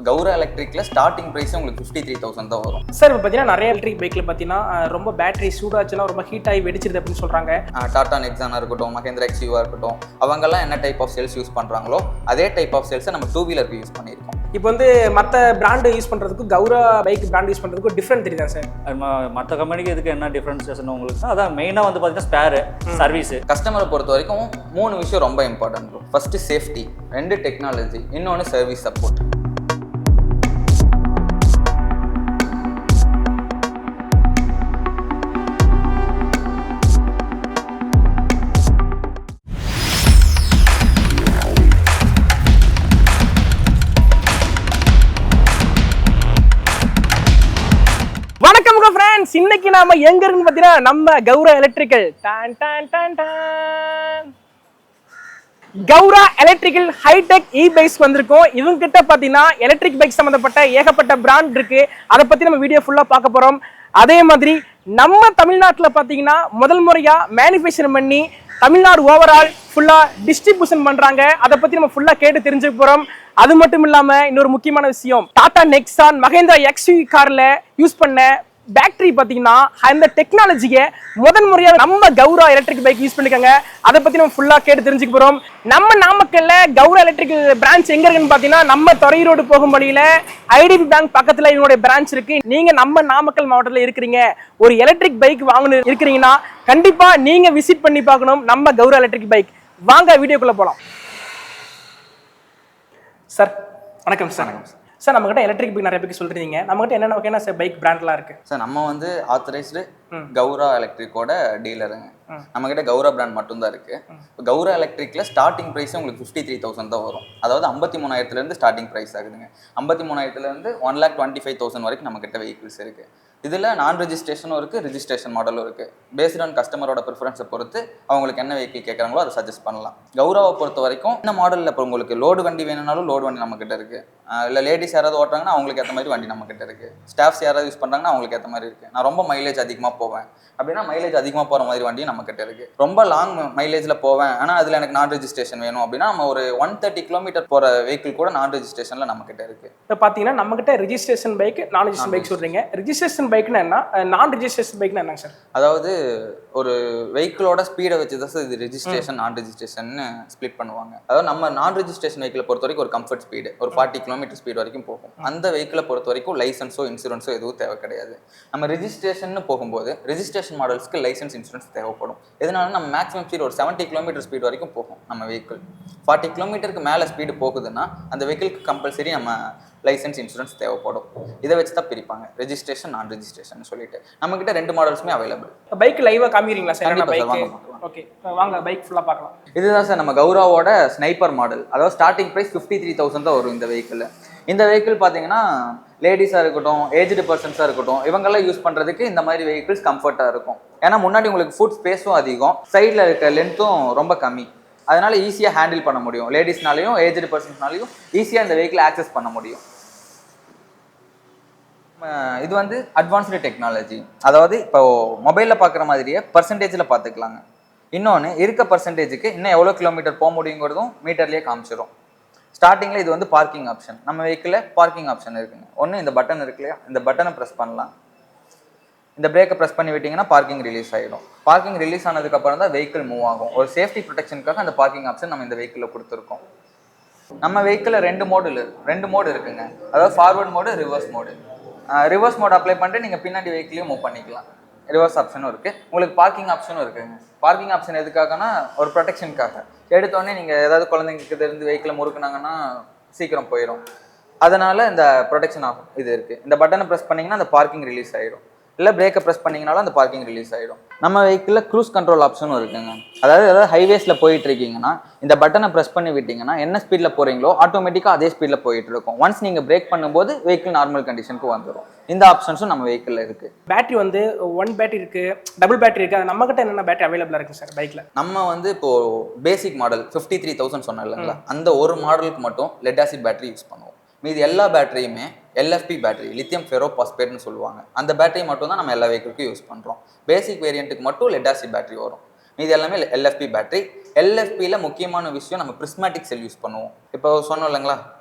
கௌரா எலக்ட்ரிக்கில் starting ப்ரைஸே உங்களுக்கு 53,000 தான் வரும். சார் இப்போ பார்த்தீங்கன்னா நிறைய எலக்ட்ரிக் பைக்கில் பார்த்தீங்கன்னா ரொம்ப பேட்டரி சூடாச்சுன்னா ரொம்ப ஹீட் ஆகி வெடிச்சிருது அப்படின்னு சொல்கிறாங்க. டாடா நெக்ஸானா இருக்கட்டும், மஹேந்திரா எக்ஸியூவாக இருக்கட்டும், அவங்கெல்லாம் என்ன டைப் ஆஃப் செல்ஸ் யூஸ் பண்ணுறாங்களோ அதே டைப் ஆஃப் செல்ஸை நம்ம 2 வீலருக்கு யூஸ் பண்ணியிருக்கோம். இப்போ வந்து மற்ற பிராண்டு யூஸ் பண்ணுறதுக்கும் கௌரா பைக் பிராண்ட் யூஸ் பண்ணுறதுக்கும் டிஃப்ரெண்ட் தெரியுதா சார்? மற்ற கம்பெனிக்கு இதுக்கு என்ன டிஃப்ரென்சேஷன் உங்களுக்கு? அதான் மெயினாக வந்து பார்த்தீங்கன்னா ஸ்பேரு சர்வீஸு. கஸ்டமரை பொறுத்த வரைக்கும் 3 விஷயம் ரொம்ப இம்பார்ட்டன்ட். ஃபர்ஸ்ட்டு சேஃப்டி, 2 டெக்னாலஜி, இன்னொன்று சர்வீஸ் சப்போர்ட். இன்னைக்கு நாம எங்க இருக்குன்னு பாத்தீங்கன்னா நம்ம கௌரா எலக்ட்ரிக்கல் டான் டான் டான் டான் Gaura electrical hitech e bikes வந்திருக்கோம். இவங்க கிட்ட பாத்தீங்கன்னா எலக்ட்ரிக் பைக் சம்பந்தப்பட்ட ஏகப்பட்ட பிராண்ட் இருக்கு. அதை பத்தி நம்ம வீடியோ ஃபுல்லா பார்க்க போறோம். அதே மாதிரி நம்ம தமிழ்நாட்டுல பாத்தீங்கன்னா முதல் முறையா மேனுஃபேக்சர் பண்ணி தமிழ்நாடு ஓவரால் ஃபுல்லா டிஸ்ட்ரிபியூஷன் பண்றாங்க. அதை பத்தி நம்ம ஃபுல்லா கேட்டு தெரிஞ்சுக்க போறோம். அது மட்டும் இல்லாம இன்னொரு முக்கியமான விஷயம், டாடா நெக்ஸான் மஹேந்திரா எக்ஸ்யூவி கார்ல யூஸ் பண்ண பேட்டரி பாத்தீங்கன்னா அந்த டெக்னாலஜியை முதன் முறையா நம்ம கௌரா எலக்ட்ரிக் பைக் யூஸ் பண்ணிருக்காங்க. அதை பத்தி நம்ம ஃபுல்லா கேட்டு தெரிஞ்சுக்க போறோம். நம்ம நாமக்கல்ல கௌரா எலக்ட்ரிக்கல் பிரான்ச் எங்க இருக்குன்னு பாத்தீங்கன்னா நம்ம துறை ரோடு போகும் வழியில ஐடிபி பேங்க் பக்கத்துல இவங்களுடைய பிரான்ச் இருக்கு. நீங்க நம்ம நாமக்கல் மாவட்டத்துல இருக்கிறீங்க, ஒரு எலக்ட்ரிக் பைக் வாங்கணும் இருக்கிறீங்கன்னா கண்டிப்பா நீங்க விசிட் பண்ணி பார்க்கணும் நம்ம கௌரா எலக்ட்ரிக் பைக். வாங்க வீடியோக்குள்ள போலாம். சார் வணக்கம் சார். சார் நம்ம கிட்ட எலக்ட்ரிக் பைக் நிறைய பேருக்கு சொல்றீங்க, நம்ம கிட்ட என்னென்ன வகையான சார் பைக் பிராண்ட்லாம் இருக்கு? சார் நம்ம வந்து ஆத்தரைஸ்டு கௌரா எலக்ட்ரிக்கோட டீலருங்க. நம்ம கிட்ட கௌரா பிராண்ட் மட்டும் தான் இருக்கு. கௌரா எலக்ட்ரிக்ல ஸ்டார்டிங் ப்ரைஸே உங்களுக்கு 53,000 தான் வரும். அதாவது 53,000 ஸ்டார்டிங் ப்ரைஸ் ஆகுதுங்க. 53,000 1,25,000 வரைக்கும் நம்ம கிட்ட வெஹிக்கிள்ஸ் இருக்கு. இதில் நான் ரெஜிஸ்ட்ரேஷனும் இருக்குது, ரிஜிஸ்ட்ரேஷன் மாடலும் இருக்குது. பேஸ்ட் ஆன் கஸ்டமரோட ப்ரிஃபரன்ஸை பொறுத்து அவங்களுக்கு என்ன வெஹிக்கிள் கேட்குறாங்களோ அதை சஜஸ்ட் பண்ணலாம். கௌராவை பொறுத்த வரைக்கும் இந்த மாடலில் இப்போ உங்களுக்கு லோடு வண்டி வேணும்னாலும் லோடு வண்டி நம்மக்கிட்ட இருக்குது. இல்லை லேடிஸ் யாராவது ஓட்டுறாங்கன்னா அவங்களுக்கு ஏற்ற மாதிரி வண்டி நம்மக்கிட்ட இருக்குது. ஸ்டாஃப்ஸ் யாராவது யூஸ் பண்ணுறாங்கன்னா அவங்களுக்கு ஏற்ற மாதிரி இருக்குது. நான் ரொம்ப மைலேஜ் அதிகமாக போவேன் அப்படின்னா மைலேஜ் அதிகமாக போகிற மாதிரி வண்டி நம்மக்கிட்ட இருக்குது. ரொம்ப லாங் மைலேஜில் போவேன் ஆனால் அதில் எனக்கு நான் ரெஜிஸ்ட்ரேஷன் வேணும் அப்படின்னா நம்ம ஒரு 130 கிலோமீட்டர் போகிற வெஹிக்கிள் கூட நான் ரெஜிஸ்ட்ரேஷனில் நம்மக்கிட்ட இருக்குது. இப்போ பார்த்தீங்கன்னா நம்மக்கிட்ட ரெஜிஸ்ட்ரேஷன் பைக், நான் ரெஜிஸ்ட்ரேஷன் பைக் சொல்கிறீங்க. ரெஜிஸ்ட்ரேஷன் பைக்னா என்ன, நான் ரெஜிஸ்ட்ரேஷன் பைக்னா என்ன சார்? அதாவது ஒரு வெஹிக்கிளோட ஸ்பீடை வச்சு தான் சார் இது ரெஜிஸ்ட்ரேஷன் நான் ரெஜிஸ்ட்ரேஷன் ஸ்பிளிட் பண்ணுவாங்க. அதாவது நம்ம நான் ரெஜிஸ்ட்ரேஷன் வெஹிக்கிளை பொறுத்த வரைக்கும் ஒரு கம்ஃபர்ட் ஸ்பீடு ஒரு 40 கிலோமீட்டர் ஸ்பீட் வரைக்கும் போகும். அந்த வெஹிக்கிளை பொறுத்த வரைக்கும் லைசன்ஸோ இன்சூரன்ஸோ எதுவும் தேவை கிடையாது. நம்ம ரெஜிஸ்ட்ரேஷன் போகும்போது ரெஜிஸ்ட்ரேஷன் மாடல்ஸ்க்கு லைசன்ஸ் இன்சூரன்ஸ் தேவைப்படும். எதனால நம்ம மேக்ஸிமம் ஸ்பீட் ஒரு 70 கிலோமீட்டர் ஸ்பீட் வரைக்கும் போகும் நம்ம வெஹிக்கிள். 40 கிலோமீட்டருக்கு மேலே ஸ்பீடு போகுதுன்னா அந்த வெஹிக்கிளுக்கு கம்பல்சரி நம்ம லைசன்ஸ் இன்சூரன்ஸ் தேவைப்படும். இதை வச்சு தான் பிரிப்பாங்க ரெஜிஸ்ட்ரேஷன் நான் ரெஜிஸ்ட்ரேஷன் சொல்லிட்டு. நம்ம கிட்ட 2 மாடல்ஸுமே அவைலபிள். பைக் லைவா காமிக்கிறீங்களா சார்? ஓகே வாங்க பைக் ஃபுல்லா பார்க்கலாம். இதுதான் சார் நம்ம கௌராவோட ஸ்னைப்பர் மாடல். அதாவது ஸ்டார்டிங் ப்ரைஸ் 53,000 தான் வரும் இந்த வெஹிக்கிள். இந்த வெஹிக்கிள் பார்த்தீங்கன்னா லேடிஸாக இருக்கட்டும், ஏஜ்டு பர்சன்ஸாக இருக்கட்டும், இவங்கெல்லாம் யூஸ் பண்ணுறதுக்கு இந்த மாதிரி வெஹிக்கிள்ஸ் கம்ஃபர்ட்டாக இருக்கும். ஏன்னா முன்னாடி உங்களுக்கு ஃபுட் ஸ்பேஸும் அதிகம், சைடில் இருக்க லென்த்தும் ரொம்ப கம்மி. அதனால ஈஸியாக ஹேண்டில் பண்ண முடியும். லேடிஸ்னாலையும் ஏஜ்டு பர்சன்ஸ்னாலையும் ஈஸியாக இந்த வெஹிக்கிள் ஆக்சஸ் பண்ண முடியும். இது வந்து அட்வான்ஸ்டு டெக்னாலஜி. அதாவது இப்போ மொபைலில் பார்க்குற மாதிரியே பர்சன்டேஜில் பார்த்துக்கலாங்க. இன்னொன்று இருக்க பர்சன்டேஜுக்கு இன்னும் எவ்வளோ கிலோமீட்டர் போக முடியுங்கிறதும் மீட்டர்லேயே காமிச்சிடும். ஸ்டார்டிங்கில் இது வந்து பார்க்கிங் ஆப்ஷன். நம்ம வெஹிக்கிளில் பார்க்கிங் ஆப்ஷன் இருக்குங்க. ஒன்று இந்த பட்டன் இருக்கு இல்லையா, இந்த பட்டனை ப்ரெஸ் பண்ணலாம். இந்த பிரேக்கை ப்ரெஸ் பண்ணி விட்டிங்கன்னா பார்க்கிங் ரிலீஸ் ஆகிடும். பார்க்கிங் ரிலீஸ் ஆனதுக்கப்புறம் தான் வெஹிக்கிள் மூவ் ஆகும். ஒரு சேஃப்டி ப்ரொடெக்ஷனுக்காக அந்த பார்க்கிங் ஆப்ஷன் நம்ம இந்த வெஹிக்கிளில் கொடுத்துருக்கோம். நம்ம வெஹிக்கிளில் 2 மோடு இருக்குங்க. அதாவது forward mode, reverse mode. Reverse mode apply பண்ணிட்டு நீங்கள் பின்னாடி வெஹிக்கிளையும் மூவ் பண்ணிக்கலாம். ரிவர்ஸ் ஆப்ஷனும் இருக்குது. உங்களுக்கு பார்க்கிங் ஆப்ஷனும் இருக்குங்க. பார்க்கிங் ஆப்ஷன் எதுக்காகனா ஒரு ப்ரொடெக்ஷனுக்காக. எடுத்தோடனே நீங்கள் ஏதாவது குழந்தைங்களுக்கு இருந்து வெஹிக்கிளை முறுக்குனாங்கன்னா சீக்கிரம் போயிடும். அதனால் இந்த ப்ரொடெக்ஷன் இது இருக்குது. இந்த பட்டனை ப்ரெஸ் பண்ணிங்கன்னா அந்த பார்க்கிங் ரிலீஸ் ஆகிடும். இல்லை பிரேக்கை ப்ரெஸ் பண்ணிங்கனாலும் அந்த பார்க்கிங் ரிலீஸ் ஆகிடும். நம்ம வெஹிக்கிளில் க்ரூஸ் கண்ட்ரோல் ஆப்ஷனும் இருக்குங்க. அதாவது ஹைவேஸில் போயிட்டு இருக்கீங்கன்னா இந்த பட்டனை ப்ரெஸ் பண்ணி விட்டிங்கன்னா என்ன ஸ்பீடில் போகிறீங்களோ ஆட்டோமேட்டிக்காக அதே ஸ்பீடில் போயிட்டு இருக்கும். ஒன்ஸ் நீங்கள் பிரேக் பண்ணும்போது வெஹிக்கிள் நார்மல் கண்டிஷனுக்கு வந்துடும். இந்த ஆப்ஷன்ஸும் நம்ம வெஹிக்கிளில் இருக்குது. பேட்டரி வந்து 1 பேட்டரி இருக்குது, டபுள் பேட்டரி இருக்குது. அது நம்மகிட்ட என்னென்ன பேட்டரி அவைலபிளாக இருக்குது சார் பைக்கில்? நம்ம வந்து இப்போது பேசிக் மாடல் 53,000 சொன்னோம் இல்லைங்களா, அந்த ஒரு மாடலுக்கு மட்டும் லெட் ஆசிட் பேட்டரி யூஸ் பண்ணுவோம். மீது எல்லா பேட்டரியுமே LFP பேட்டரி, லித்தியம் ஃபெரோ பாஸ்பேட்னு சொல்லுவாங்க. அந்த பேட்டரி மட்டும் தான் நம்ம எல்லா வெஹிக்கிளுக்கும் யூஸ் பண்ணுறோம். பேசிக் வேரியண்ட்டுக்கு மட்டும் லெட் ஆசிட் பேட்டரி வரும். மீது எல்லாமே LFP பேட்டரி. LFPயில் முக்கியமான விஷயம் நம்ம பிரிஸ்மேட்டிக் செல் யூஸ் பண்ணுவோம். இப்போ சொன்னோம் இல்லைங்களா,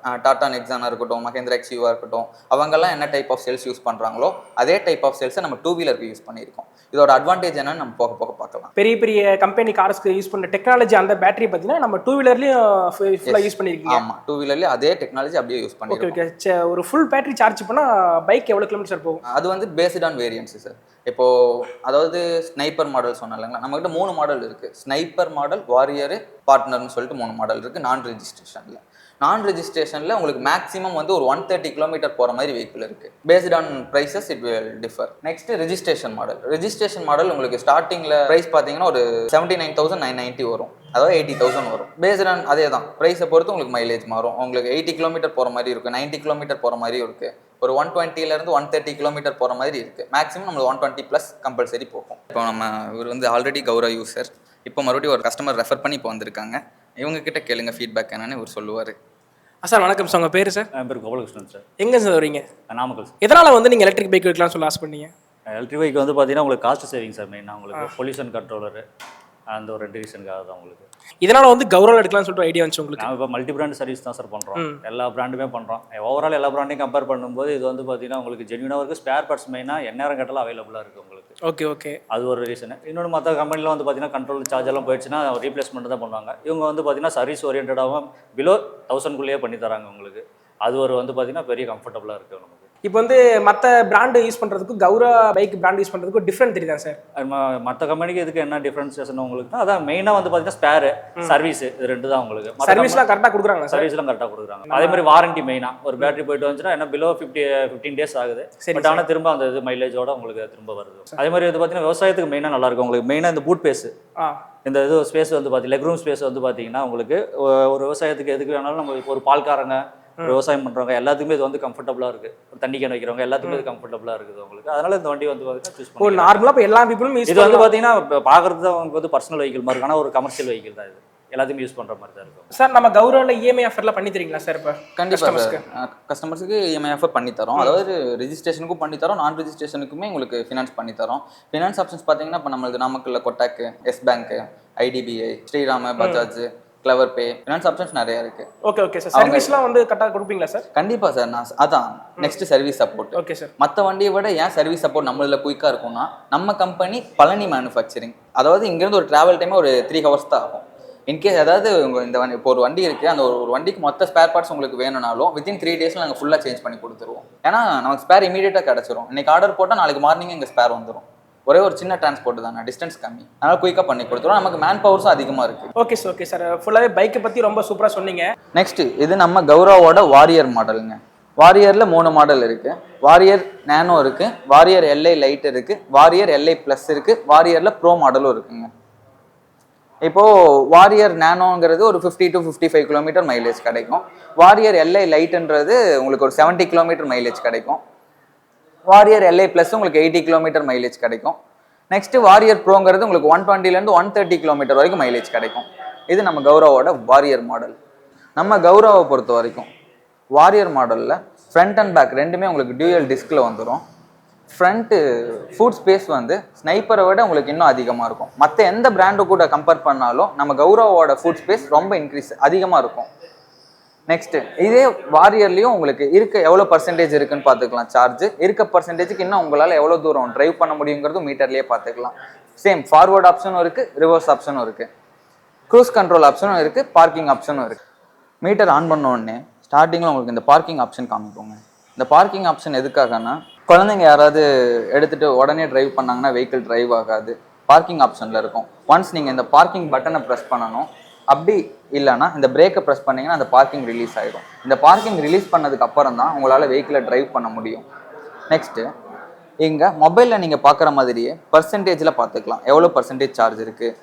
டாடா நெக்ஸானா இருக்கட்டும், மஹேந்திரா எக்ஸ்யூவா இருக்கட்டும், அவங்கெல்லாம் என்ன டைப் ஆஃப் செல்ஸ் யூஸ் பண்ணுறாங்களோ அதே டைப் ஆஃப் செல்ஸை நம்ம 2 வீலருக்கு யூஸ் பண்ணியிருக்கோம். இதோட அட்வான்டேஜ் என்னன்னு நம்ம போக போக பார்க்கலாம். பெரிய பெரிய கம்பெனி கார்ஸ்க்கு யூஸ் பண்ண டெக்னாலஜி அந்த பேட்டரி பார்த்தீங்கன்னா நம்ம 2 வீலர்லயும் ஃபுல்லாக யூஸ் பண்ணியிருக்கீங்க. ஆமாம், 2 வீலர்லேயே அதே டெக்னாலஜி அப்படியே யூஸ் பண்ணியிருக்கோம். Okay okay. ஒரு ஃபுல் பேட்டரி சார்ஜ் பண்ணால் பைக் எவ்வளோ கிலோமீட்டர் சார் போகும்? அது வந்து பேஸ்ட் ஆன் வேரியன்ஸ் சார். இப்போ அதாவது ஸ்னைப்பர் மாடல் சொன்னோம் இல்லைங்களா, நம்மகிட்ட 3 மாடல் இருக்கு. ஸ்னைப்பர் மாடல், வாரியர், பார்ட்னர்னு சொல்லிட்டு 3 மாடல் இருக்கு நான் ரெஜிஸ்ட்ரேஷன்ல உங்களுக்கு மேக்ஸிமம் வந்து ஒரு 130 கிலோமீட்டர் போற மாதிரி வெஹிக்கிள் இருக்கு. Based on prices it will differ. Next registration model உங்களுக்கு ஸ்டார்டிங்ல பிரைஸ் பாத்தீங்கன்னா ஒரு 79,990 வரும், அதாவது 80,000 வரும். பேஸ்ட் ஆன் அதே தான் பிரைஸை பொறுத்து உங்களுக்கு மைலேஜ் மாறும். உங்களுக்கு 80 கிலோமீட்டர் போற மாதிரி இருக்கு, 90 கிலோமீட்டர் போற மாதிரி இருக்கு, ஒரு 120ல இருந்து 130 கிலோமீட்டர் போற மாதிரி இருக்கு. மேக்ஸிமம் நம்ம 120 பிளஸ் கம்பல்சரி போகும். இப்போ நம்ம இவர் வந்து ஆல்ரெடி கௌரா யூசர், இப்போ மறுபடியும் ஒரு கஸ்டமர் ரெஃபர் பண்ணி இப்போ வந்திருக்காங்க. இவங்க கிட்ட கேளுங்க ஃபீட்பேக் என்னன்னு இவர் சொல்லுவார். சார் வணக்கம் சார், உங்கள் பேர் சார்? என் பேர் கோபாலகிருஷ்ணன் சார். எங்கே சார் வரீங்க? நாமக்கல் சார். எதனால் வந்து நீங்கள் எலக்ட்ரிக் பைக் எடுக்கலாம்னு சொல்ல ஆசைப்பட்டீங்க? எலக்ட்ரிக் பைக் வந்து பார்த்தீங்கன்னா உங்களுக்கு காஸ்ட் சேவிங் சார். மெயினாக உங்களுக்கு பொல்யூஷன் கண்ட்ரோலரு அந்த ஒரு 2 ரீசனுக்காக தான் உங்களுக்கு. இதனால் வந்து கௌரவ எடுக்கலாம்னு சொல்லிட்டு ஐடியா வந்துச்சு உங்களுக்கு? நான் இப்போ மல்டி பிராண்ட் சர்வீஸ் தான் சார் பண்ணுறோம். எல்லா பிராண்டுமே பண்ணுறோம். ஓவரால் எல்லா பிராண்டையும் கம்பேர் பண்ணும்போது இது வந்து பார்த்தீங்கன்னா உங்களுக்கு ஜென்யூனாக இருக்குது. ஸ்பேர் பார்ட்ஸ் மெயினாக எந்நேரம் கேட்டாலும் அவைலபிளாக இருக்குது உங்களுக்கு. Okay okay. அது ஒரு ரீசன். இன்னொன்று மற்ற கம்பெனியில் வந்து பார்த்தீங்கன்னா கண்ட்ரோல் சார்ஜ் எல்லாம் போயிடுச்சுன்னா ரீப்ளேஸ்மெண்ட் தான் பண்ணுவாங்க. இவங்க வந்து பார்த்தீங்கன்னா சர்வீஸ் ஓரியன்டாகவும் பிலோ 1000க்குள்ளேயே பண்ணி தராங்க உங்களுக்கு. அது ஒரு வந்து பார்த்தீங்கன்னா பெரிய கம்ஃபர்டபுளாக இருக்குது நமக்கு. இப்போ வந்து மற்ற பிராண்டு யூஸ் பண்ணுறதுக்கும் கௌரா பைக் பிராண்ட் யூஸ் பண்ணுறதுக்கும் டிஃப்ரெண்ட் தெரியுதா சார்? மற்ற கம்பெனிக்கு இதுக்கு என்ன டிஃப்ரென்சேஷன் உங்களுக்கு? அதான் மெயினாக வந்து பார்த்தீங்கன்னா ஸ்பேரு, சர்வீஸ், இது 2 தான் உங்களுக்கு. சர்வீஸ்லாம் கரெக்டாக கொடுக்குறாங்க? சர்வீஸ்லாம் கரெக்டாக கொடுக்குறாங்க. அதே மாதிரி வாரண்டி மெயினாக ஒரு பேட்டரி போயிட்டு வந்துச்சுன்னா என்ன பிலோ 15 டேஸ் ஆகுது. பட் ஆனால் திரும்ப அந்த இது மைலேஜோட உங்களுக்கு திரும்ப வருது. அதே மாதிரி வந்து பார்த்தீங்கன்னா விவசாயத்துக்கு மெயினாக நல்லா இருக்கும் உங்களுக்கு. மெயினாக இந்த பூட் பேஸ், இந்த இது ஸ்பேஸ் வந்து பார்த்தீங்கன்னா லெக் ரூம் ஸ்பேஸ் வந்து பார்த்தீங்கன்னா உங்களுக்கு ஒரு விவசாயத்துக்கு எதுக்கு வேணாலும் நம்ம இப்போ ஒரு பால்காரங்க, விவசாயம் பண்ணுறவங்க எல்லாத்துக்குமே இது வந்து கம்ஃபர்டபுளாக இருக்குது. ஒரு தண்ணி கேன் வைக்கிறவங்க எல்லாத்துக்குமே இது கம்ஃபர்டபுளாக இருக்குது உங்களுக்கு. அதனால இந்த வண்டி வந்து பார்த்தீங்கன்னா சூஸ் பண்ணுவோம். நார்மலாக இப்போ எல்லா பீப்புளும் இது வந்து பார்த்தீங்கன்னா இப்போ பார்க்குறது அவங்க வந்து பர்சனல் வெஹிக்கிள் மாதிரி இருக்கான ஒரு கமர்ஷியல் வெஹிக்கிள் தான். இது எல்லாத்தையுமே யூஸ் பண்ணுற மாதிரி தான் இருக்கும். சார் நம்ம கௌரவில் இஎம்ஐ ஆஃபர்லாம் பண்ணி தரீங்களா சார்? இப்போ கண்டிப்பாக கஸ்டமர்ஸுக்கு இஎம்ஐ ஆஃபர் பண்ணி தரோம். அதாவது ரெஜிஸ்ட்ரேஷனுக்கும் பண்ணி தரோம், நான் ரெஜிஸ்ட்ரேஷனுக்குமே உங்களுக்கு ஃபினான்ஸ் பண்ணி தரோம். ஃபினான்ஸ் ஆப்ஷன்ஸ் பார்த்தீங்கன்னா இப்போ நம்மளுக்கு நாமக்கல்ல கொட்டாக்கு, Yes Bank, IDBI, Shriram, Bajaj, Clever Pay, finance options நிறைய இருக்கு. Okay okay sir. சர்வீஸ்லாம் வந்து கரெக்டாக கொடுப்பீங்களா சார்? கண்டிப்பா சார். நான் அதான் next service support. Okay sir. மற்ற வண்டியை விட ஏன் சர்வீஸ் சப்போர்ட் நம்மள குயிக்கா இருக்கும்னா, நம்ம கம்பெனி பழனி மேனுஃபேக்சரிங், அதாவது இங்கிருந்து ஒரு டிராவல் டைமே ஒரு 3 ஹவர்ஸ் தான் ஆகும். இன்கேஸ் அதாவது இந்த வண்டி இப்போ ஒரு வண்டி இருக்கு, அந்த ஒரு வண்டிக்கு மொத்த ஸ்பேர் பார்ட்ஸ் உங்களுக்கு வேணும்னாலும் வித்தின் 3 டேஸ்ல நாங்கள் ஃபுல்லாக சேஞ்ச் பண்ணி கொடுத்துருவோம். ஏன்னா நமக்கு ஸ்பேர் இமீடியட்டாக கிடச்சிரும். இன்னைக்கு ஆர்டர் போட்டால் நாளைக்கு மார்னிங் எங்கள் ஸ்பேர் வந்துடும். ஒரே ஒரு சின்ன டிரான்ஸ்போர்ட் தானே, டிஸ்டன்ஸ் கம்மி, அதனால குயிக்காக பண்ணி கொடுத்துருவோம். நமக்கு மேன் பவர்ஸும் அதிகமாக இருக்கு. Okay sir. Okay sir. ஃபுல்லாகவே பைக்கை பற்றி ரொம்ப சூப்பராக சொன்னீங்க. நெக்ஸ்ட் இது நம்ம கௌராவோட வாரியர் மாடலுங்க. வாரியரில் 3 மாடல் இருக்கு. வாரியர் நேனோ இருக்கு, வாரியர் எல்ஐ லைட் இருக்கு, வாரியர் எல்ஐ ப்ளஸ் இருக்கு, வாரியரில் ப்ரோ மாடலும் இருக்குங்க. இப்போ வாரியர் நேனோங்கிறது ஒரு 50 to 55 கிலோமீட்டர் மைலேஜ் கிடைக்கும். வாரியர் எல்ஐ லைட்ன்றது உங்களுக்கு ஒரு 70 கிலோமீட்டர் மைலேஜ் கிடைக்கும். வாரியர் எல்ஐ ப்ளஸ் உங்களுக்கு 80 கிலோமீட்டர் மைலேஜ் கிடைக்கும். நெக்ஸ்ட் வாரியர் ப்ரோங்கிறது உங்களுக்கு 120லேருந்து 130 கிலோமீட்டர் வரைக்கும் மைலேஜ் கிடைக்கும். இது நம்ம கௌரவோட வாரியர் மாடல். நம்ம கௌரவை பொறுத்த வரைக்கும் வாரியர் மாடலில் ஃப்ரண்ட் அண்ட் பேக் ரெண்டுமே உங்களுக்கு டியூயல் டிஸ்கில் வந்துடும். ஃப்ரண்ட்டு ஃபுட் ஸ்பேஸ் வந்து ஸ்னைப்பரை விட உங்களுக்கு இன்னும் அதிகமாக இருக்கும். மற்ற எந்த பிராண்டு கூட கம்பேர் பண்ணாலும் நம்ம கௌரவோட ஃபுட் ஸ்பேஸ் ரொம்ப அதிகமாக இருக்கும். நெக்ஸ்ட் இதே வாரியர்லேயும் உங்களுக்கு எவ்வளோ பர்சன்டேஜ் இருக்குன்னு பார்த்துக்கலாம். சார்ஜ் இருக்க பர்சன்டேஜுக்கு இன்னும் உங்களால் எவ்வளோ தூரம் டிரைவ் பண்ண முடியுங்கிறதும் மீட்டர்லேயே பார்த்துக்கலாம். சேம் ஃபார்வர்ட் ஆப்ஷனும் இருக்குது, ரிவர்ஸ் ஆப்ஷனும் இருக்குது, க்ரூஸ் கண்ட்ரோல் ஆப்ஷனும் இருக்குது, பார்க்கிங் ஆப்ஷனும் இருக்குது. மீட்டர் ஆன் பண்ண உடனே ஸ்டார்டிங்கில் உங்களுக்கு இந்த பார்க்கிங் ஆப்ஷன் காமிப்போங்க. இந்த பார்க்கிங் ஆப்ஷன் எதுக்காகனா, குழந்தைங்க யாராவது எடுத்துகிட்டு உடனே டிரைவ் பண்ணாங்கன்னா வெஹிக்கிள் டிரைவ் ஆகாது. பார்க்கிங் ஆப்ஷனில் இருக்கும். ஒன்ஸ் நீங்கள் இந்த பார்க்கிங் பட்டனை ப்ரெஸ் பண்ணணும். அப்படி இல்லைனா இந்த பிரேக்கை ப்ரெஸ் பண்ணிங்கன்னா அந்த பார்க்கிங் ரிலீஸ் ஆகிடும். இந்த பார்க்கிங் ரிலீஸ் பண்ணதுக்கு அப்புறம் தான் உங்களால் வெஹிக்கிளை டிரைவ் பண்ண முடியும். நெக்ஸ்ட்டு இங்கே மொபைலில் நீங்கள் பார்க்குற மாதிரியே பர்சன்டேஜில் பார்த்துக்கலாம். எவ்வளோ பர்சன்டேஜ் சார்ஜ் இருக்குது,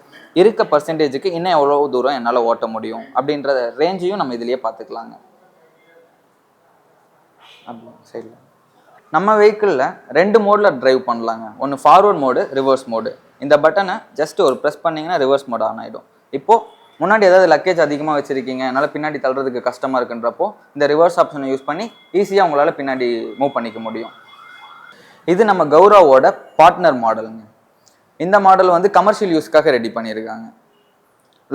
இருக்க பர்சன்டேஜுக்கு இன்னும் எவ்வளோ தூரம் என்னால் ஓட்ட முடியும் அப்படின்ற ரேஞ்சையும் நம்ம இதுலேயே பார்த்துக்கலாங்க. அப்படி சைடில் நம்ம வெஹிக்கிளில் 2 மோடில் டிரைவ் பண்ணலாங்க. ஒன்று ஃபார்வர்ட் மோடு, ரிவர்ஸ் மோடு. இந்த பட்டனை ஜஸ்ட் ஒரு ப்ரெஸ் பண்ணிங்கன்னா ரிவர்ஸ் மோட் ஆன் ஆகிடும். இப்போது முன்னாடி ஏதாவது லக்கேஜ் அதிகமாக வச்சுருக்கீங்க, என்னால் பின்னாடி தள்ளுறதுக்கு கஷ்டமாக இருக்குன்றப்போ இந்த ரிவர்ஸ் ஆப்ஷனை யூஸ் பண்ணி ஈஸியாக உங்களால் பின்னாடி மூவ் பண்ணிக்க முடியும். இது நம்ம கௌரவோட பார்ட்னர் மாடலுங்க. இந்த மாடல் வந்து கமர்ஷியல் யூஸ்க்காக ரெடி பண்ணியிருக்காங்க.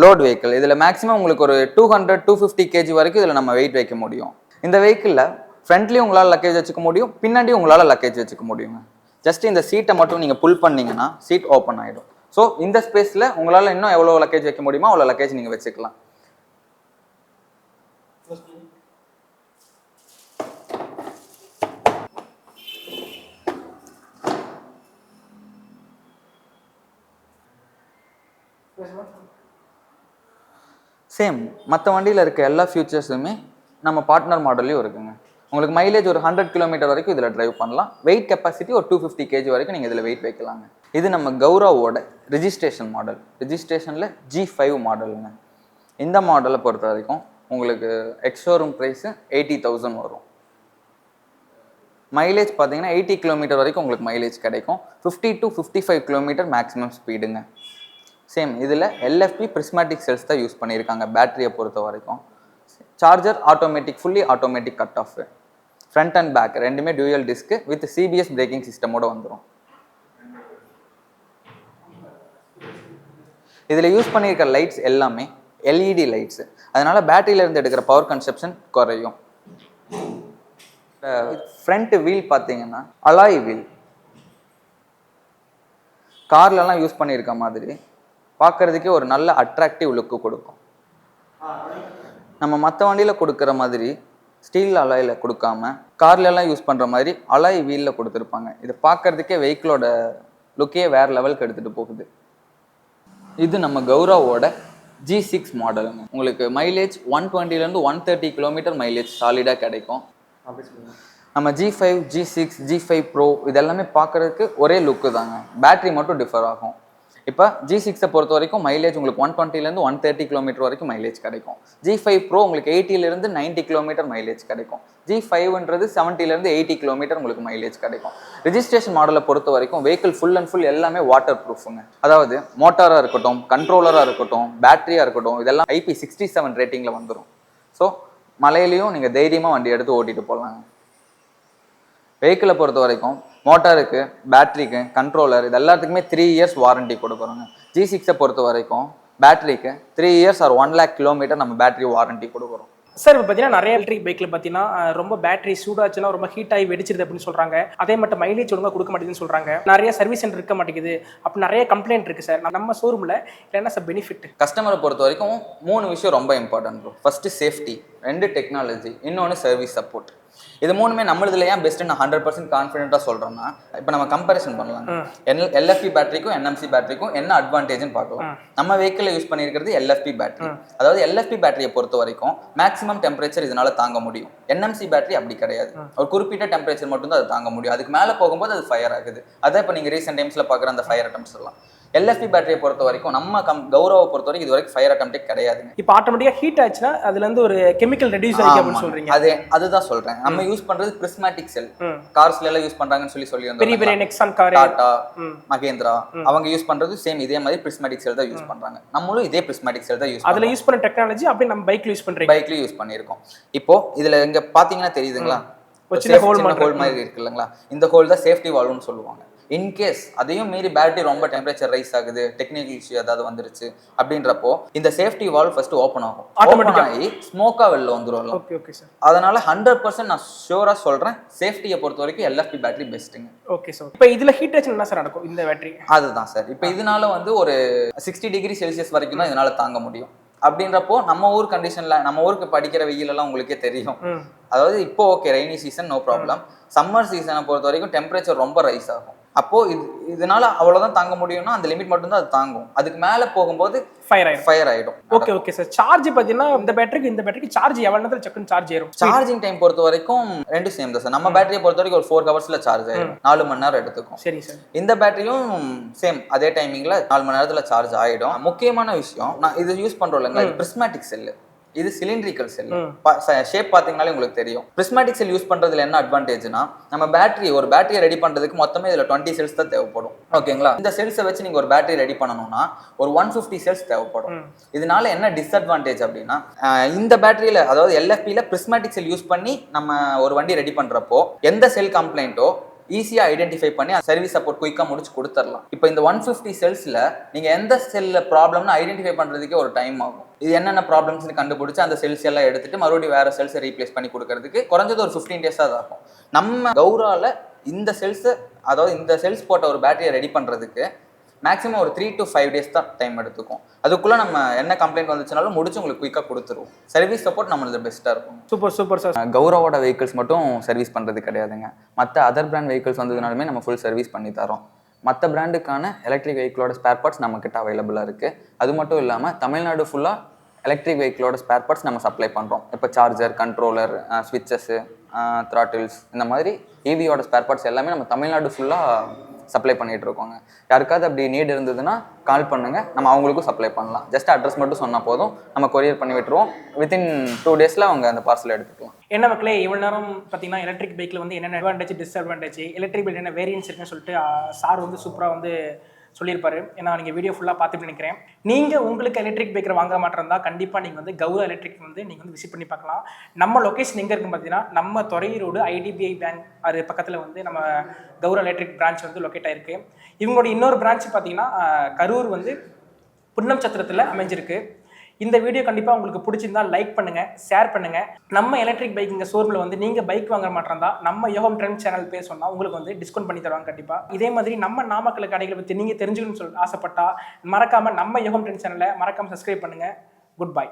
Load vehicle. இதில் மேக்ஸிமம் உங்களுக்கு ஒரு 200-250 kg வரைக்கும் இதில் நம்ம வெயிட் வைக்க முடியும். இந்த வெஹிக்கிளில் ஃப்ரண்ட்லேயும் உங்களால் லக்கேஜ் வச்சுக்க முடியும், பின்னாடியும் உங்களால் லக்கேஜ் வச்சுக்க முடியுங்க. ஜஸ்ட் இந்த சீட்டை மட்டும் நீங்கள் புல் பண்ணிங்கன்னா சீட் ஓப்பன் ஆகிடும். ஸோ இந்த ஸ்பேஸில் உங்களால் இன்னும் எவ்வளோ லக்கேஜ் வைக்க முடியுமோ அவ்வளோ லக்கேஜ் நீங்கள் வச்சுக்கலாம். சேம் மற்ற வண்டியில் இருக்க எல்லா ஃபியூச்சர்ஸுமே நம்ம பார்ட்னர் மாடல்லையும் இருக்குங்க. உங்களுக்கு மைலேஜ் ஒரு 100 km வரைக்கும் இதில் டிரைவ் பண்ணலாம். வெயிட் கெப்பாசிட்டி ஒரு 250 kg வரைக்கும் நீங்கள் இதில் வெயிட் வைக்கலாங்க. இது நம்ம கௌராவோட ரிஜிஸ்ட்ரேஷன் மாடல். ரிஜிஸ்ட்ரேஷனில் G5 மாடலுங்க. இந்த மாடலை பொறுத்த வரைக்கும் உங்களுக்கு எக்ஸ்ஷோரூம் ப்ரைஸு 80,000 வரும். மைலேஜ் பார்த்தீங்கன்னா 80 km வரைக்கும் உங்களுக்கு மைலேஜ் கிடைக்கும். 50-55 km மேக்ஸிமம் ஸ்பீடுங்க. சேம் இதில் எல்எஃப்பி பிரிஸ்மேட்டிக் செல்ஸ் தான் யூஸ் பண்ணியிருக்காங்க. பேட்டரியை பொறுத்த வரைக்கும் charger automatic, fully automatic cut off. Front and back ரெண்டுமே dual disc with CBS braking சிஸ்டமோட வந்துடும். இதில் யூஸ் பண்ணியிருக்க லைட்ஸ் எல்லாமே எல்இடி லைட்ஸு, அதனால பேட்டரியிலேருந்து எடுக்கிற பவர் கன்சப்ஷன் குறையும். ஃப்ரண்ட் வீல் பார்த்தீங்கன்னா அலாய் வீல். கார்லலாம் யூஸ் பண்ணியிருக்க மாதிரி பார்க்கறதுக்கே ஒரு நல்ல அட்ராக்டிவ் லுக்கு கொடுக்கும். நம்ம மற்ற வண்டியில் கொடுக்குற மாதிரி ஸ்டீல் அலாயில் கொடுக்காம கார்லலாம் யூஸ் பண்ணுற மாதிரி அலாய் வீலில் கொடுத்துருப்பாங்க. இது பார்க்கறதுக்கே வெஹிக்கிளோட லுக்கே வேறு லெவலுக்கு எடுத்துகிட்டு போகுது. இது நம்ம கௌராவோட G6 மாடலுங்க. உங்களுக்கு மைலேஜ் 120 to 130 km மைலேஜ் சாலிடாக கிடைக்கும். நம்ம G5, G6, G5 Pro இதெல்லாமே பார்க்குறதுக்கு ஒரே லுக்கு தாங்க. பேட்ரி மட்டும் டிஃபர் ஆகும். இப்போ G6 பொறுத்த வரைக்கும் மைலேஜ் உங்களுக்கு 120 to 130 km வரைக்கும் மைலேஜ் கிடைக்கும். G5 Pro உங்களுக்கு 80 to 90 km மைலேஜ் கிடைக்கும். G5ன்றது 70 to 80 km உங்களுக்கு மைலேஜ் கிடைக்கும். ரிஜிஸ்ட்ரேஷன் மாடலை பொறுத்த வரைக்கும் வெஹிக்கிள் ஃபுல் அண்ட் ஃபுல் எல்லாமே வாட்டர் ப்ரூஃபுங்க. அதாவது மோட்டாராக இருக்கட்டும், கண்ட்ரோலராக இருக்கட்டும், பேட்டரியாக இருக்கட்டும், இதெல்லாம் IP67 ரேட்டிங்கில் வந்துடும். ஸோ மலையிலையும் நீங்கள் தைரியமாக வண்டி எடுத்து ஓட்டிட்டு போகலாங்க. வெஹிக்கிளை பொறுத்த வரைக்கும் மோட்டாருக்கு, பேட்டரிக்கு, கண்ட்ரோலர் இது எல்லாத்துக்குமே 3 years வாரண்டி கொடுக்குறோங்க. G6 பொறுத்த வரைக்கும் பேட்டரிக்கு 3 years or 1 lakh km நம்ம பேட்டரி வாரண்டி கொடுக்குறோம். சார் இப்போ பார்த்தீங்கன்னா நிறைய எலக்ட்ரிக் பைக்கில் பார்த்தீங்கன்னா ரொம்ப பேட்டரி சூடாச்சுன்னா ரொம்ப ஹீட் ஆகி வெடிச்சிருது அப்படின்னு சொல்கிறாங்க. அதே மட்டும் மைலேஜ் ஒழுங்காக கொடுக்க மாட்டேங்குதுன்னு சொல்கிறாங்க. நிறைய சர்வீஸ் சென்டர் இருக்க மாட்டேங்குது அப்படி நிறைய கம்ப்ளைண்ட் இருக்குது சார். நம்ம ஷோரூமில் என்ன சார் பெனிஃபிட்? கஸ்டமரை பொறுத்த வரைக்கும் 3 விஷயம் ரொம்ப important bro. First safety, 2 technology, இன்னொன்று சர்வீஸ் சப்போர்ட். இது மூணுமே நம்மளதுல ஏன் பெஸ்ட்டு நான் 100% கான்ஃபிடென்ட்டாக சொல்கிறேன்னா, இப்போ நம்ம கம்பேரிசன் பண்ணலாம். எல்எஃப்பி பேட்டரிக்கும் என்எம்சி பேட்டரிக்கும் என்ன அட்வான்டேஜ்னு பார்க்கலாம். நம்ம வெஹிக்கிளில் யூஸ் பண்ணியிருக்கிறது எல்எஃப்பி பேட்டரி. அதாவது எல்எஃப்பி பேட்டரியை பொறுத்த வரைக்கும் மேக்ஸிமம் டெம்பரேச்சர் இதனால தாங்க முடியும். என்எம்சி பேட்டரி அப்படி கிடையாது. ஒரு குறிப்பிட்ட டெம்பரேச்சர் மட்டும் தான் அது தாங்க முடியும். அதுக்கு மேலே போகும்போது அது ஃபயர் ஆகுது. அதான் இப்போ நீங்கள் ரீசெண்ட் டைம்ஸில் பார்க்குற அந்த ஃபயர் அட்டம்ஸ் எல்லாம். எல்எஃப்பி பேட்டரியை பொறுத்த வரைக்கும் நம்ம கௌரவை பொறுத்த வரைக்கும் இது வரைக்கும் ஃபயர் அட்டம்ப்டே கிடையாதுங்க. இப்போ ஆட்டோமேட்டிக்காக ஹீட் ஆச்சுன்னா அதுலேருந்து ஒரு கெமிக்கல் ரெடியூஸ் ஆகும் அப்படின்னு சொல்றீங்க. அதுதான் சொல்றேன். நம்ம யூஸ் பண்றது பிரிஸ்மேட்டிக் செல். கார்ஸ்ல எல்லாம் யூஸ் பண்றாங்கன்னு சொல்லி பெரிய பெரிய நெக்ஸான் கார், டாடா, மகேந்திரா அவங்க யூஸ் பண்றது சேம் இதே மாதிரி பிரிஸ்மேட்டிக் செல் தான் யூஸ் பண்றாங்க. நம்மளும் இதே பிரிஸ்மேட்டிக் செல் தான் யூஸ் அதுல யூஸ் பண்ண டெக்னாலஜி அப்படியே நம்ம பைக்ல யூஸ் பண்றீங்க. பைக்ல யூஸ் பண்ணியிருக்கோம். இப்போ இதுல இங்க பாத்தீங்கன்னா தெரியுதுங்களா, ஒரு சின்ன ஹோல் மாதிரி இருக்கு இல்லைங்களா, இந்த ஹோல் தான் சேஃப்டி வால்வ்னு சொல்லுவாங்க. இன்கேஸ் அதையும் மீறி பேட்டரி ரொம்ப டெம்பரேச்சர் ரைஸ் ஆகுது, டெக்னிக்கல் இஷ்யூ ஏதாவது வந்துருச்சு அப்படின்றப்போ இந்த சேஃப்டி வால்வ் ஃபர்ஸ்ட் ஓப்பன் ஆகும். ஓப்பன் ஆகி ஸ்மோக்கா வெளில வந்துடும். Okay sir. அதனால 100% நான் ஷூரா சொல்றேன், சேஃப்டியை பொறுத்த வரைக்கும் எல்எஃப்பி பேட்டரி பெஸ்ட்டுங்க. Okay sir. இப்போ இதுல ஹீட் ஆச்சுன்னா என்ன சார் நடக்கும் இந்த பேட்டரி? அதுதான் சார். இப்போ இதனால வந்து ஒரு 60 டிகிரி செல்சியஸ் வரைக்கும் தான் இதனால தாங்க முடியும். அப்படின்றப்போ நம்ம ஊர் கண்டிஷன்ல, நம்ம ஊருக்கு படிக்கிற வெயில் எல்லாம் உங்களுக்கே தெரியும். அதாவது இப்போ okay rainy season no problem. Summer சீசனை பொறுத்த வரைக்கும் டெம்பரேச்சர் ரொம்ப ரைஸ் ஆகும். அப்போ இதனால அவ்வளவுதான் தாங்க முடியும்னா அந்த லிமிட் மட்டும் தான் அது தாங்கும். அதுக்கு மேல போகும்போது ஃபயர் ஆயிடும். Okay sir. சார்ஜ் பாத்தீங்கன்னா இந்த பேட்டரிக்கு சார்ஜ் எவ்வளவு நேரத்துல சக்குன்னு சார்ஜ் ஏறும்? சார்ஜிங் டைம் பொறுத்த வரைக்கும் ரெண்டும் சேம் தான் சார். நம்ம பேட்டரியை பொறுத்த வரைக்கும் ஒரு 4 ஹவர்ஸ்ல சார்ஜ் ஆயிடும். 4 மணி நேரம் எடுத்துக்கும். சரி சார். இந்த பேட்டரியும் சேம் அதே டைமிங்ல 4 மணி நேரத்துல சார்ஜ் ஆயிடும். முக்கியமான விஷயம், நான் இது யூஸ் பண்றோம் இல்லைங்களா, இது பிரிஸ்மேட்டிக் செல். இது சிலிண்ட்ரிக்கல் செல். ஷேப் பாத்தீங்கன்னாலே உங்களுக்கு தெரியும். பிரிஸ்மேட்டிக் செல் யூஸ் பண்றதுல என்ன அட்வான்டேஜ்னா, நம்ம ஒரு பேட்டரியை ரெடி பண்றதுக்கு மொத்தமே இதுல 20 செல்ஸ் தான் தேவைப்படும். ஓகேங்களா? இந்த செல்ஸை வச்சு நீங்க ஒரு பேட்டரி ரெடி பண்ணணும்னா ஒரு 150 செல்ஸ் தேவைப்படும். இதனால என்ன டிஸ்அட்வான்டேஜ் அப்படின்னா, இந்த பேட்டரியில அதாவது எல்எஃப்பில பிரிஸ்மேட்டிக் செல் யூஸ் பண்ணி நம்ம ஒரு வண்டி ரெடி பண்றப்போ எந்த செல் கம்ப்ளைண்ட்டோ ஈஸியாக ஐடென்டிஃபை பண்ணி சர்வீஸ் சப்போர்ட் குயிக்காக முடிச்சு கொடுத்துடலாம். இப்போ இந்த 150 செல்ஸில் நீங்கள் எந்த செல்லில் ப்ராப்ளம்னு ஐடென்டிஃபை பண்ணுறதுக்கே ஒரு டைம் ஆகும். இது என்னென்ன ப்ராப்ளம்ஸ்னு கண்டுபிடிச்சி அந்த செல்ஸ் எல்லாம் எடுத்துட்டு மறுபடியும் வேறு செல்ஸை ரீப்ளேஸ் பண்ணி கொடுக்கறதுக்கு குறைஞ்சது ஒரு 15 days தான் ஆகும். நம்ம கௌராவில் இந்த செல்ஸை, அதாவது இந்த செல்ஸ் போட்ட ஒரு பேட்டரியை ரெடி பண்ணுறதுக்கு மேக்ஸிமம் ஒரு 3 to 5 days தான் டைம் எடுத்துக்கும். அதுக்குள்ளே நம்ம என்ன கம்ப்ளைண்ட் வந்துச்சுனாலும் முடிச்சு உங்களுக்கு குயிக்காக கொடுத்துருவோம். சர்வீஸ் சப்போர்ட் நம்மளது பெஸ்ட்டாக இருக்கும். Super sir. கௌராவோட வெஹிக்கிள்ஸ் மட்டும் சர்வீஸ் பண்ணுறது கிடையாதுங்க. மற்ற அதர் பிராண்ட் வெஹிக்கிள்ஸ் வந்ததுனாலுமே நம்ம ஃபுல் சர்வீஸ் பண்ணி தரோம். மற்ற பிராண்டுக்கான எலக்ட்ரிக் வெஹிக்கிளோட ஸ்பேர் பார்ட்ஸ் நம்மக்கிட்ட அவைலபிளாக இருக்குது. அது மட்டும் இல்லாமல் தமிழ்நாடு ஃபுல்லாக எலக்ட்ரிக் வெஹிக்கிளோட ஸ்பேர் பார்ட்ஸ் நம்ம சப்ளை பண்ணுறோம். இப்போ சார்ஜர், கண்ட்ரோலர், ஸ்விட்சஸ்ஸு, த்ராட்டில்ஸ், இந்த மாதிரி ஈவியோட ஸ்பேர் பார்ட்ஸ் எல்லாமே நம்ம தமிழ்நாடு ஃபுல்லாக சப்ளை பண்ணிகிட்டு இருக்கோங்க. யாருக்காவது அப்படி நீட் இருந்ததுன்னா கால் பண்ணுங்கள், நம்ம அவங்களுக்கும் சப்ளை பண்ணலாம். ஜஸ்ட் அட்ரஸ் மட்டும் சொன்னால் போதும், நம்ம கொரியர் பண்ணி விட்டுருவோம். வித்தின் 2 days அவங்க அந்த பார்சல் எடுத்துக்கலாம். என்ன மக்களே, இவ்வளோ நேரம் பார்த்தீங்கன்னா எலக்ட்ரிக் பைக்கில் வந்து என்னென்ன அட்வான்டேஜ், டிஸ்அட்வான்டேஜ், எலக்ட்ரிக் பைக் என்ன வேரியன்ஸ் இருக்குன்னு சொல்லிட்டு சார் வந்து சூப்பராக வந்து சொல்லியிருப்பாரு. ஏன்னா நீங்கள் வீடியோ ஃபுல்லாக பார்த்துட்டு நினைக்கிறேன். நீங்கள் உங்களுக்கு எலக்ட்ரிக் பைக்கரை வாங்க மாட்டிருந்தா கண்டிப்பாக நீங்கள் வந்து கௌரா எலக்ட்ரிக் வந்து நீங்கள் வந்து விசிட் பண்ணி பார்க்கலாம். நம்ம லொக்கேஷன் எங்கே இருக்குன்னு பார்த்தீங்கன்னா, நம்ம துறை ரோடு IDBI பேங்க் அது பக்கத்தில் வந்து நம்ம கௌரா எலக்ட்ரிக் பிரான்ச் வந்து லொக்கேட் ஆகிருக்கு. இவங்களோட இன்னொரு பிரான்ச் பார்த்தீங்கன்னா கரூர் வந்து புன்னம் சத்திரத்தில் அமைஞ்சிருக்கு. இந்த வீடியோ கண்டிப்பாக உங்களுக்கு பிடிச்சிருந்தா லைக் பண்ணுங்கள், ஷேர் பண்ணுங்கள். நம்ம எலக்ட்ரிக் பைக் இங்கே ஷோரூமில் வந்து நீங்கள் பைக் வாங்க மாட்டேறதா நம்ம யோகம் ட்ரெண்ட் சேனல் பேர் சொன்னால் உங்களுக்கு வந்து டிஸ்கவுண்ட் பண்ணி தருவாங்க கண்டிப்பாக. இதே மாதிரி நம்ம நாமக்கல் கடைகளை பற்றி நீங்கள் தெரிஞ்சுக்கணும்னு ஆசைப்பட்டா மறக்காமல் நம்ம யோகம் ட்ரெண்ட் சேனலை மறக்காமல் சப்ஸ்கிரைப் பண்ணுங்கள். Good bye.